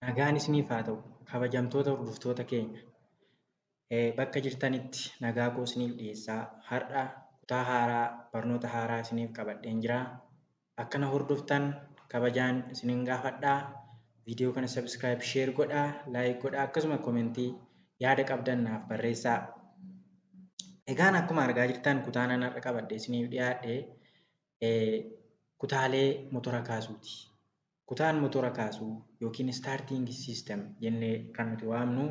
Nagaan isiniif haa ta'u. Kabajamtoota hordoftoota keenya bakka jirtanitti nagaa koo isiniif dhiyeessaa. Har'a kutaa haaraa barnoota haaraa isiniif qabadheen jira. Akka na hordoftan kabajaan isiniin gaafadhaa. Viidiyoo kana sabiskiraayib, sheer godhaa, laayik godhaa akkasuma koomentii yaada qabdan naaf barreessaa. Egaan akkuma argaa jirtan kutaan ani har'a qabadhee isiniif dhiyaadhe kutaalee motora kaasuuti. Kutaan motora kaasuu yookiin starting system jennee kan nuti waamnu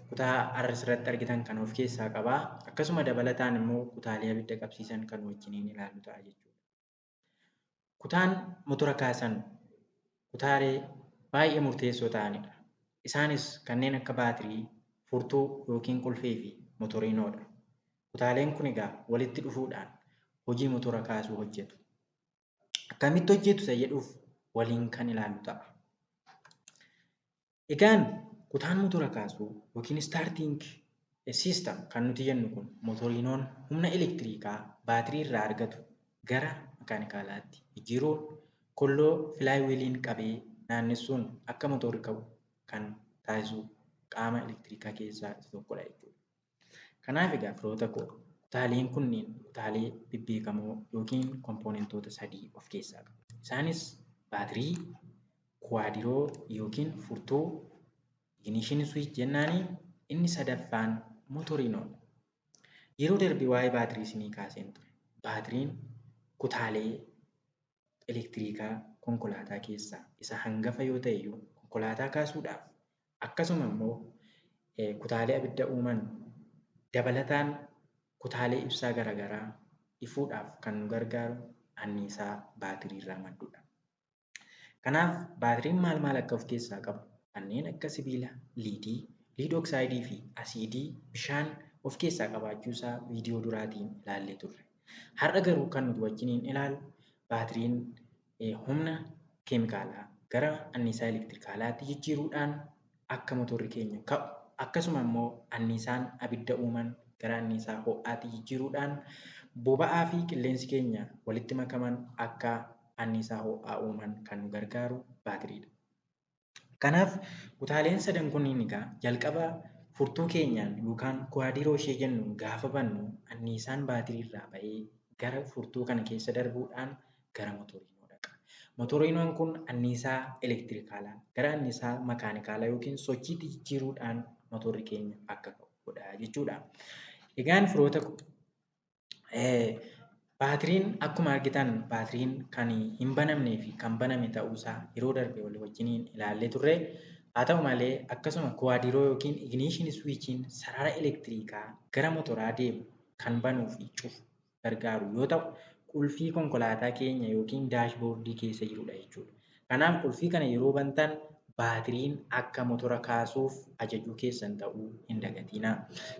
kutaa asirratti argitan kan of keessaa qabaa. Akkasuma dabalataan immoo kutaalee abidda qabsiisan kan wajjiniin ilaallu ta'a jechuudha. Kutaan motora kaasan kutaalee baay'ee murteessoo ta'anidha. Isaanis kanneen akka baatirii, furtuu yookiin qulfii fi motoriinoodha. Kutaaleen kun egaa walitti dhufuudhaan hojii motora kaasuu hojjetu. Akkamitti hojjetu isa jedhuuf waliin kan ilaallu ta'a. Egaan kutaan motora kaasuu yookiin starting system kan nuti jennu kun motoriinoon humna elektiriikaa baatirii irraa argatu gara makaanikaalaatti jijjiiruun kolloo filaayiwiiliin qabee naannessuun akka motorri ka'u kan taasisu qaama elektiriikaa keessaa isa tokkodha jechuudha. Kanaaf egaa firoota koo kutaaleen kunneen kutaalee bebbeekamoo yookiin kompoonentoota sadii of keessaa qabu. Isaanis baatirii, kuwaadiroo yookiin furtuu, ignition switch jennaanii, inni sadaffaan motoriinoodha. Yeroo darbe waa'ee baatirii isinii kaaseen ture. Baatiriin kutaalee elektiriikaa konkolaataa keessaa isa hangafa yoo ta'e iyyuu konkolaataa kaasuudhaaf akkasuma immoo kutaalee abidda uuman dabalataan kutaalee ibsaa garaagaraa ifuudhaaf kan nu gargaaru anniisaa baatirii irraa maddudha. Kanaaf baatiriin maal akka of keessaa qabu kanneen akka sibiila, liitii, liidooksayidii fi asiidii bishaan of keessaa qabaachuu isaa viidiyoo duraatiin ilaallee turre. Har'a garuu kan nuti wajjiniin ilaallu baatiriin humna keemikaalaa gara anniisaa elektirikaalaatti jijjiiruudhaan akka motorri keenya ka'u akkasuma immoo anniisaan abidda uuman gara anniisaa ho'aatti jijjiiruudhaan boba'aa fi qilleensi keenya walitti makaman akka anniisaa ho'aa uuman kan nu gargaaru baatiriidha. Kanaaf kutaaleen sadan kunniin egaa jalqaba furtuu keenyaan yookaan kuwaadiroo ishee jennuun gaafa bannu anniisaan baatirii irraa ba'ee gara furtuu kana keessa darbuudhaan gara motoriinoo dhaqa. Motoriinoon kun anniisaa elektirikaalaa gara anniisaa makaanikaalaa yookiin sochiitti jijjiiruudhaan motorri keenya akka ka'u godha jechuudha. Egaan firoota baatiriin akkuma argitan baatiriin kan hin banamnee fi kan baname ta'uusaa yeroo darbe walii wajjiniin ilaallee turre. Haa ta'u malee akkasuma kuwaadiroo yookiin ignition switchiin sarara elektiriikaa gara motoraa deemu kan banuu fi cufu gargaaru yoo ta'u qulfii konkolaataa keenya yookiin daashboordii keessa jirudha jechuudha. Kanaaf qulfii kana yeroo bantan baatiriin akka motora kaasuuf ajajuu keessan ta'uu hin dagatinaa.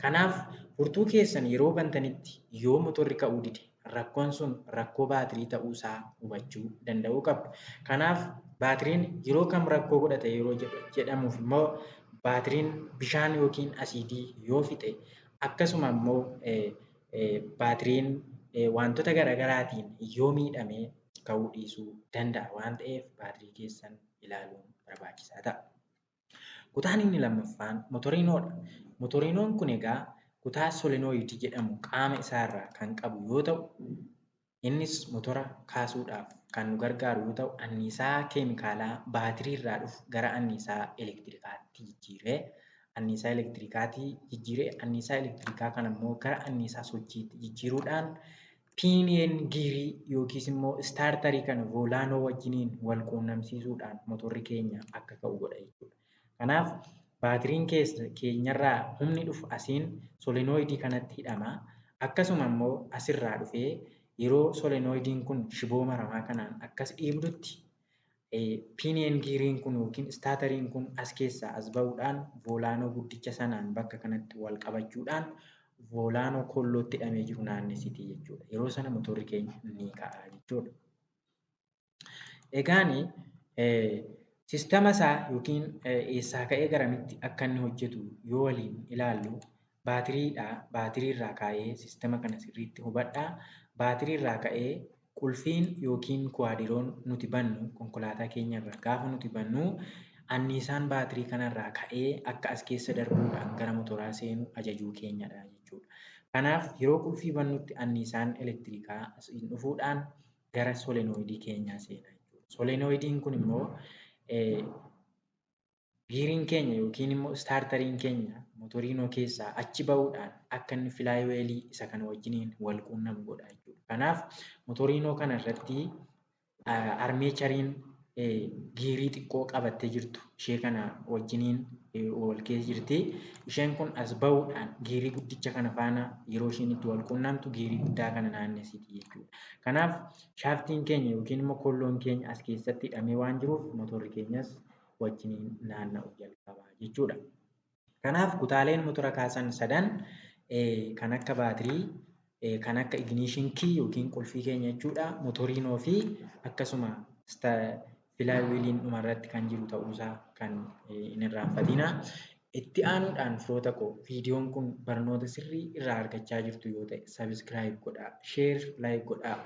Kanaaf furtuu keessan yeroo bantanitti yoo motorri ka'uu dide rakkoon sun rakkoo baatirii ta'uusaa hubachuu danda'uu qabdu. Kanaaf baatiriin yeroo kam rakkoo godhata yeroo jedhamuuf immoo baatiriin bishaan yookiin asiidii yoo fixe akkasuma immoo baatiriin wantoota garaagaraatiin yoo miidhamee ka'uu dhiisuu danda'a waan ta'eef baatirii keessan ilaaluun barbaachisaa ta'a. Kutaan inni lammaffaan motoriinoodha. Motoriinoon kun egaa kutaa solenoidii jedhamu qaama isaarraa kan qabu yoo ta'u innis motora kaasuudhaaf kan nu gargaaru yoo ta'u anniisaa keemikaalaa baatirii irraa dhufu gara anniisaa elektirikaatti jijjiiree anniisaa elektirikaa kana immoo gara anniisaa sochiitti jijjiiruudhaan piiniyeen giirii yookiis immoo istaartarii kana voolaanoo wajjiniin wal quunnamsiisuudhaan motorri keenya akka ka'u godha jechuudha. Kanaaf baatiriin keenyarraa humni dhufu asiin solenoidii kanatti hidhama. Akkasuma immoo asirraa dhufee yeroo solenoidiin kun shiboo maramaa kanaan akkas dhiibdutti piiniyeen giiriin kun yookiin istaartariin kun as keessaa as ba'uudhaan voolaanoo guddicha sanaan bakka kanatti wal qabachuudhaan voolaanoo kollootti hidhamee jiru naannessiti jechuudha. Yeroo sana motorri keenya ni ka'a jechuudha. Egaan sistema isaa yookiin eessaa ka'ee garamitti akka inni hojjetu yoo waliin ilaallu baatiriirraa ka'ee sistema kana sirriitti hubadhaa. Baatiriirraa ka'ee qulfiin yookiin kuwaadiroon nuti bannu konkolaataa keenyarra gaafa nuti bannu anniisaan baatirii kanarraa ka'ee akka as keessa darbuudhaan gara motoraa seenu ajajuu keenyadha jechuudha. Kanaaf yeroo qulfii bannutti anniisaan elektirikaa asiin dhufuudhaan gara solenoidii keenyaa seena jechuudha. Solenoidiin kun immoo giiriin keenya yookiin immoo staartariin keenya motoriinoo keessaa achi ba'uudhaan akka inni filaayiweelii isa kana wajjiniin wal quunnamu godha jechuudha. Kanaaf motoriinoo kana irratti armeechariin giirii xiqqoo qabattee jirtu ishee kana wajjiniin wal keessa jirti. Isheen kun as ba'uudhaan giirii guddicha kana faana yeroo isheen itti wal quunnamtu giirii guddaa kana naannessiti jechuudha. Kanaaf shaaftiin keenya yookiin immoo kolloon keenya as keessatti hidhamee waan jiruuf motorri keenyas wajjiniin naanna'u jalqaba jechuudha. Kanaaf kutaaleen motora kaasan sadan kan akka baatirii, kan akka ignition key yookiin qulfii keenya jechuudha, motoriinoo fi akkasuma filaayiweeliin dhumarratti kan jiru ta'uusaa kan hin irraanfatina. Itti aanuudhaan firoota koo viidiyoon kun barnoota sirrii irraa argachaa jirtu yoo ta'e sabiskiraayib godhaa, sheer laayik godhaa,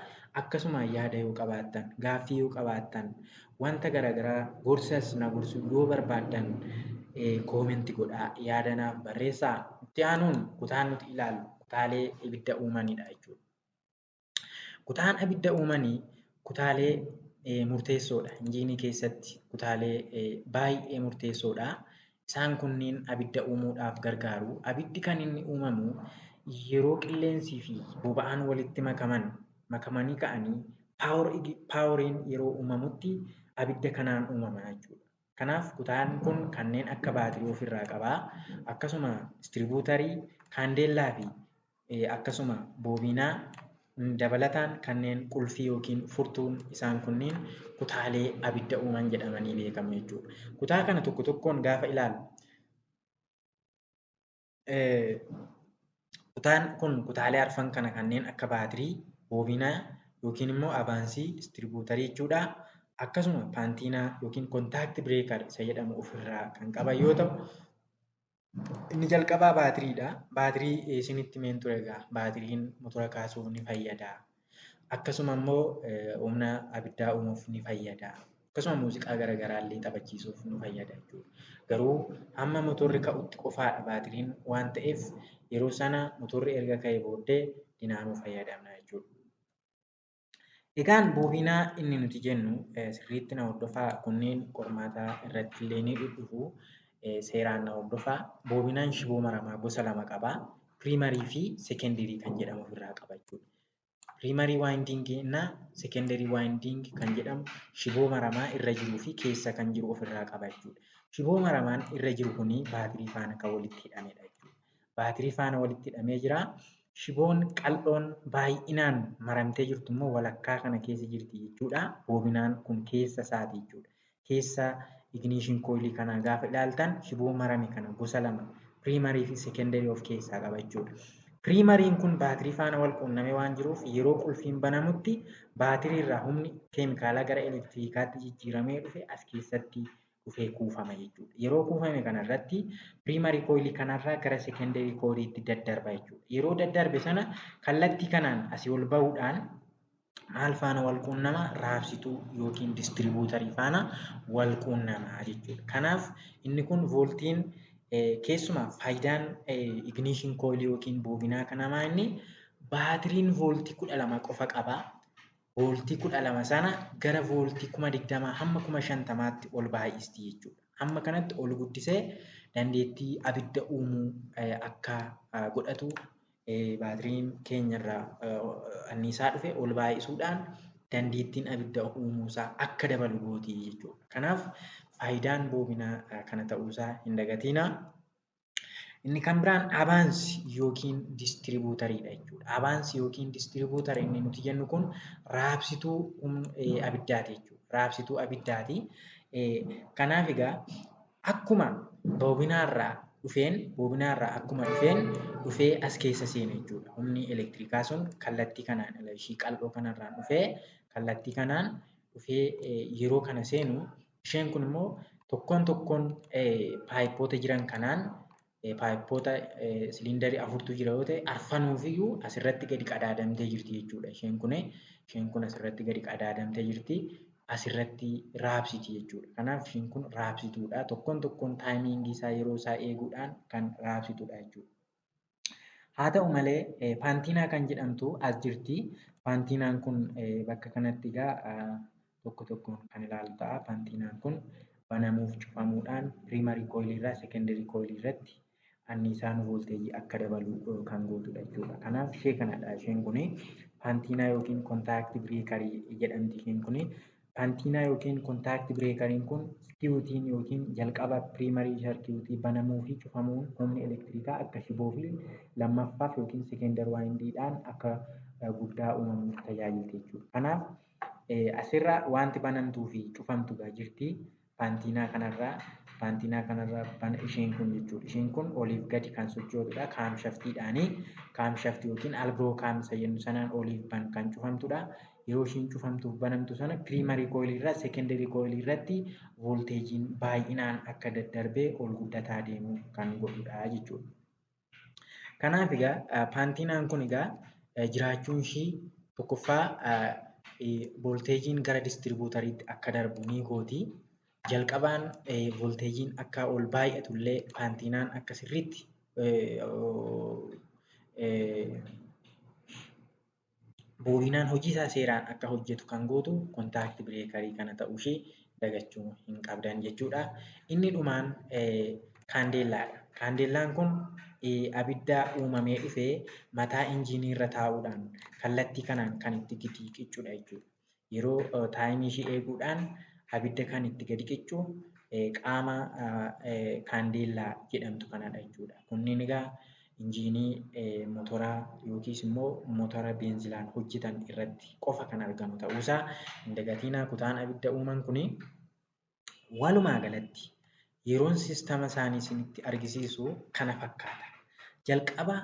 akkasuma yaada yoo qabaattan, gaaffii yoo qabaattan, wanta garaagaraa gorsas na gorsuu yoo barbaaddan koomenti godhaa, yaada naaf barreessaa. Itti aanuun kutaan nuti ilaallu kutaalee ibidda uumanidha jechuudha. Kutaan ibidda uumanii kutaalee murteessoodha. Injiinii keessatti kutaalee baay'ee murteessoodha. Isaan kunniin abidda uumuudhaaf gargaaru. Abiddi kan inni uumamu yeroo qilleensii fi boba'aan walitti makamanii ka'anii paaworiin yeroo uumamutti abidda kanaan uumama jechuudha. Kanaaf kutaan kun kanneen akka baatirii ofirraa qabaa. Akkasuma distribuutarii, kaandeellaa fi akkasuma boobinaa dabalataan kanneen qulfii yookiin furtuun isaan kunniin kutaalee abidda uuman jedhamanii beekamu jechuudha. Kutaa kana tokko tokkoon gaafa ilaallu kutaan kun kutaalee arfan kana kanneen akka baatirii, boobinaa yookiin immoo abaansii, distribuutarii jechuudha. Akkasuma paantiinaa yookiin kontaakti bireekar isa jedhamu ofirraa kan qaban yoo ta'u, inni jalqabaa baatiriidha. Baatirii isinitti himeen ture egaa baatiriin motora kaasuuf ni fayyada. Akkasuma immoo humna abiddaa uumuuf ni fayyada. Akkasuma muuziqaa garaagaraa illee taphachiisuuf ni fayyada jechuudha. Garuu hamma motorri ka'utti qofaadha baatiriin waan ta'eef yeroo sana motorri erga ka'ee booddee dinaamuu fayyadamna jechuudha. Egaan boobinaa inni nuti jennu sirriitti na hordofaa, kunneen qormaataa irratti illee ni dhufu. Seeraan na hordofaa. Boobinaan shiboo maramaa gosa lama qaba. Piriimarii fi sekendarii kan jedhamu ofirraa qaba jechuudha. Piriimarii waayindingii እና sekendarii waayindingii kan jedhamu shiboo maramaa irra jiruu fi keessa kan jiru ofirraa qaba jechuudha. Shiboo maramaan irra jiru kuni baatirii faana kan walitti hidhamedha jechuudha. Baatirii faana walitti hidhamee jira. Shiboon qal'oon baay'inaan maramtee jirtu immoo walakkaa kana keessa jirti jechuudha. Boobinaan kun keessa isaati jechuudha. Keessa ignition coilii kana gaafa ilaaltan shiboo marame kana gosa lama piriimarii fi sekendarii of keessaa qaba jechuudha. Piriimariin kun baatirii faana wal quunnamee waan jiruuf yeroo qulfiin banamutti baatirii irraa humni keemikaalaa gara elektiriikaatti jijjiiramee dhufe as keessatti dhufee kuufama jechuudha. Yeroo kuufame kanarratti piriimarii coilii kanarraa gara sekendarii coiliitti daddarba jechuudha. Yeroo daddarbe sana kallattii kanaan asii ol bahuudhaan maal faana wal quunnama? Raabsituu yookiin distribuutarii faana wal quunnama jechuudha. Kanaaf inni kun vooltiin keessumaa faayidaan ignition coilii yookiin boobinaa kanaa inni baatiriin vooltii 12 qofa qaba. Vooltii 12 sana gara vooltii 20,000 hamma 50,000tti ol baay'isti jechuudha. Hamma kanatti ol guddisee dandeettii abidda uumuu akka godhatu baatiriin keenyarraa anniisaa dhufe ol baay'isuudhaan dandeettiin abidda uumuusaa akka dabalu gooti jechuudha. Kanaaf faayidaan boobinaa kana ta'uusaa hin dagatinaa. Inni kan biraan abaansii yookiin distribuutariidha jechuudha. Abaansii yookiin distribuutarii inni nuti jennu kun raabsituu abiddaati jechuudha. Raabsituu abiddaati. Kanaaf egaa akkuma boobinaarraa dhufee as keessa seena jechuudha. Humni elektirikaa sun kallattii kanaan ishii qal'oo kanarraan dhufee kallattii kanaan dhufee yeroo kana seenu isheen kun immoo tokkoon paayipoota jiran kanaan paayippoota siliindarii 4tu jira yoo ta'e arfanuufiyyuu asirratti gadi qadaadamtee jirti jechuudha. Isheen kun asirratti gadi qadaadamtee jirti. asirratti raabsiti jechuudha. Kanaaf ishiin kun raabsituudha. Tokkoon taayimiingii isaa yeroo isaa eeguudhaan kan raabsituudha jechuudha. Haa ta'u malee paantiinaa kan jedhamtu as jirti. Paantiinaan kun bakka kanatti egaa tokkoon kan ilaalu ta'a. Paantiinaan kun banamuuf cufamuudhaan piriimarii kooyilii irraa sekendarii kooyilii irratti anniisaan voolteejii akka dabalu kan gootudha jechuudha. Kanaaf ishee kanadha. Isheen kun paantiinaa yookiin kontaaktii bireekarii jedhamti. Isheen kun paantiinaa yookiin kontaaktii bireekariin kun sarkiitiin yookiin jalqaba piriimarii sarkiitii banamuu fi cufamuun humni elektirikaa akka shiboo fi lammaffaaf yookiin sekendar waayindiidhaan akka guddaa uumamuuf tajaajilti jechuudha. Kanaaf asirra wanti banamtuu fi cufamtu jirti. Paantiinaa kanarraa isheen kun jechuudha. Isheen kun oliif gadi kan sochootudha. Kaamshaftiidhaanii kaamshaftii yookiin albiroo kaamsa jennu sanaan oliif kan cufamtudha. Yeroo ishiin cufamtuuf banamtu sana piriimarii kooyilii irraa sekendarii kooyilii irratti voolteejiin baay'inaan akka daddarbee ol guddataa deemu kan godhudha jechuudha. Kanaaf egaa paantiinaan kun egaa jiraachuun ishii tokkoffaa voolteejiin gara distribuutariitti akka darbu ni gooti. Jalqabaan voolteejiin akka ol baay'atullee paantiinaan akka sirriitti boobinaan hojii isaa seeraan akka hojjetu kan gootu kontaaktii bireekarii kana ta'uu ishee dagachuu hin qabdan jechuudha. Inni dhumaan kaandeellaadha. Kaandeellaan kun abidda uumamee dhufee mataa injiinii irra taa'uudhaan kallattii kanaan kan itti gadi qiccuudha jechuudha. Yeroo taayimii ishee eeguudhaan abidda kan itti gadi qiccu qaama kaandeellaa jedhamtu kanadha jechuudha. Kunniin egaa injiinii motoraa yookiis immoo motora beenzilaan hojjetan irratti qofa kan argamu ta'uusaa hin dagatinaa. Kutaan abidda uuman kuni walumaa galatti yeroon siistama isaanii isinitti argisiisu kana fakkaata. Jalqaba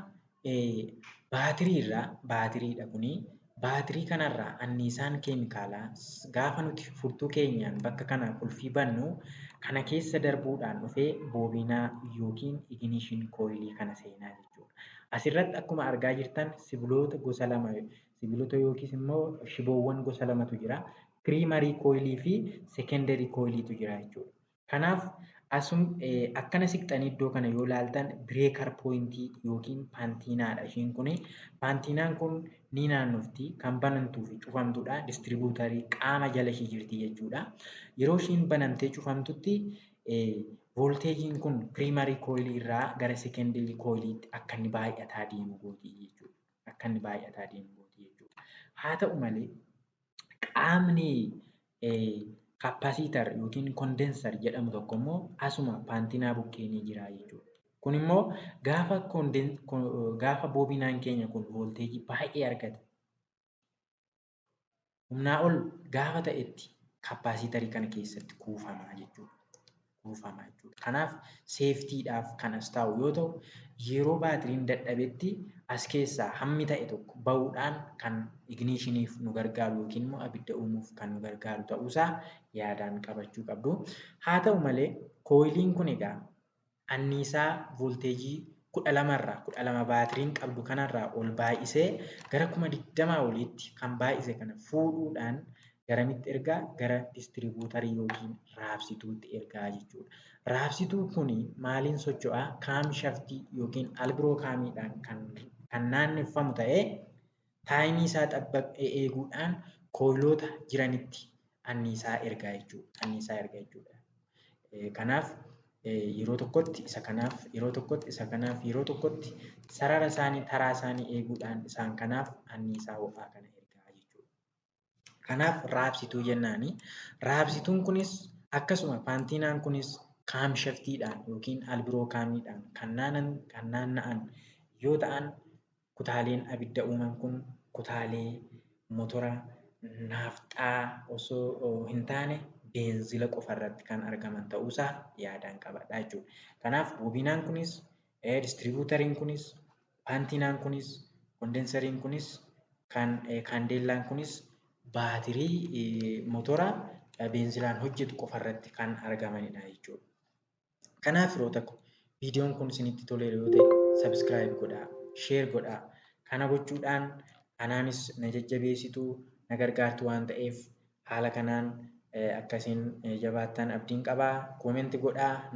baatiriidha kuni. Baatirii kanarraa anniisaan keemikaalaa gaafa nuti furtuu keenyaan bakka kana qulfii bannu kana keessa darbuudhaan dhufee boobinaa yookiin igniishin kooyilii kana seenaa jechuudha. Asirratti akkuma argaa jirtan sibiilota gosa lama, sibiilota yookiis immoo shiboowwan gosa lamatu jira. Piriimarii kooyilii fi sekendarii kooyiliitu jira jechuudha. Kanaaf akkana siqxanii iddoo kana yoo ilaaltan bireekar pooyintii yookiin paantiinaadha. Isheen kun paantiinaan kun ni naannofti kan banamtuu fi cufamtudha. Distribuutarii qaama jala ishee jirti jechuudha. Yeroo isheen banamtee cufamtutti voolteejiin kun piriimarii kooyilii irraa gara sekendarii kooyiliitti akka inni baay'ataa deemu gooti jechuudha. Haa ta'u malee qaamni kaappaasiitar yookiin kondensar jedhamu tokko immoo asuma paantiinaa bukkee ni jira jechuudha. Kun immoo gaafa boobinaan keenya kun voolteejii baay'ee argate humnaa ol gaafa ta'etti kaappaasiitarii kana keessatti kuufama jechuudha. Kanaaf seeftiidhaaf kan as taa'u yoo ta'u, yeroo baatiriin dadhabetti as keessaa hammi ta'e tokko bahuudhaan kan igniishiniif nu gargaaru yookiin immoo abidda uumuuf kan nu gargaaru ta'uusaa yaadaan qabachuu qabdu. Haa ta'u malee kooyiliin kun egaa anniisaa voolteejii 12 baatiriin qabdu kanarraa ol baay'isee gara 20 oliitti kan baay'ise kana fuudhuudhaan garamitti ergaa gara distribuutarii yookiin raabsituutti ergaa jechuudha. Raabsituu kun maaliin socho'aa? Kaamshaftii yookiin albiroo kaamiidhaan kan naanneffamu ta'ee taayimii isaa eeguudhaan kooyiloota jiranitti anniisaa ergaa jechuudha. Kanaaf yeroo tokkotti isa kanaaf, yeroo tokkotti isa kanaaf, yeroo tokkotti sarara isaanii taraa isaanii eeguudhaan isaan kanaaf anniisaa ho'aa kana ergaa jechuudha. Kanaaf raabsituu jennaani. Raabsituun kunis akkasuma paantiinaan kunis kaamshaftiidhaan yookiin albiroo kaamiidhaan kan naanna'an yoo ta'an kutaaleen abidda uuman kun kutaalee motora naafxaa osoo hin taane beenzila qofa irratti kan argaman ta'uusaa yaadaan qabadha jechuudha. Kanaaf boobinaan kunis, distribuutariin kunis, paantiinaan kunis, kondensariin kunis, kaandeellaan kunis baatirii motora beenzilaan hojjetu qofa irratti kan argamanidha jechuudha. Kanaaf yeroo tokko viidiyoon kun isinitti tole yoo ta'e sabiskiraayib godhaa, sheer godhaa. Kana gochuudhaan anaanis na jajjabeessitu, na gargaartu waan ta'eef haala kanaan akkasiin jabaattan abdiin qabaa. Koomentii godhaa.